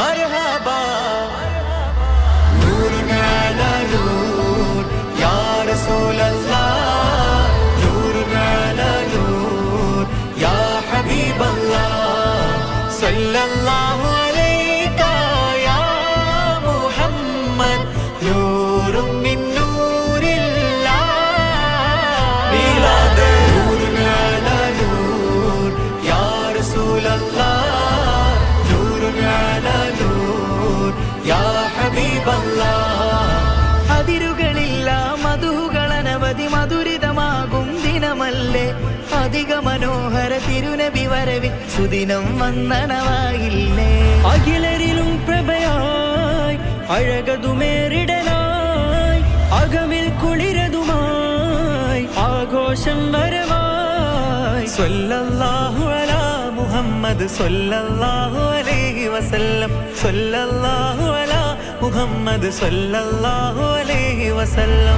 മർഹബാ നൂറുൻ അലാ നൂർ യാ റസൂലല്ലാഹ് നൂറുൻ അലാ നൂർ യാ ഹബീബല്ലാഹ് സല്ലല്ലാഹു അലൈക യാ മുഹമ്മദ് നൂറുൻ മിൻ നൂരില്ലാഹ് മീലാദ് നൂറുൻ അലാ നൂർ യാ റസൂലല്ലാഹ് നൂറുൻ അലാ നൂർ യാ ഹബീബല്ലാഹ് അതിരുകളില്ല മധുകളനവധി മധുരിതമാകും ദിനമല്ലേ അധിക മനോഹര തിരുനബി വരവിൽ സുദിനം വന്ദനവായില്ലേ അഖിലരിലും പ്രഭയായി അഴകതുമേറിടനായി അകമിൽ കുളിരതുമായി ആഘോഷം വരവായി സ്വല്ലല്ലാഹു അലാ മുഹമ്മദ് സ്വല്ലല്ലാഹു അലൈഹി വസല്ലം സ്വല്ലല്ലാഹു അലാ മുഹമ്മദ് സ്വല്ലല്ലാഹു അലൈഹി വസല്ലം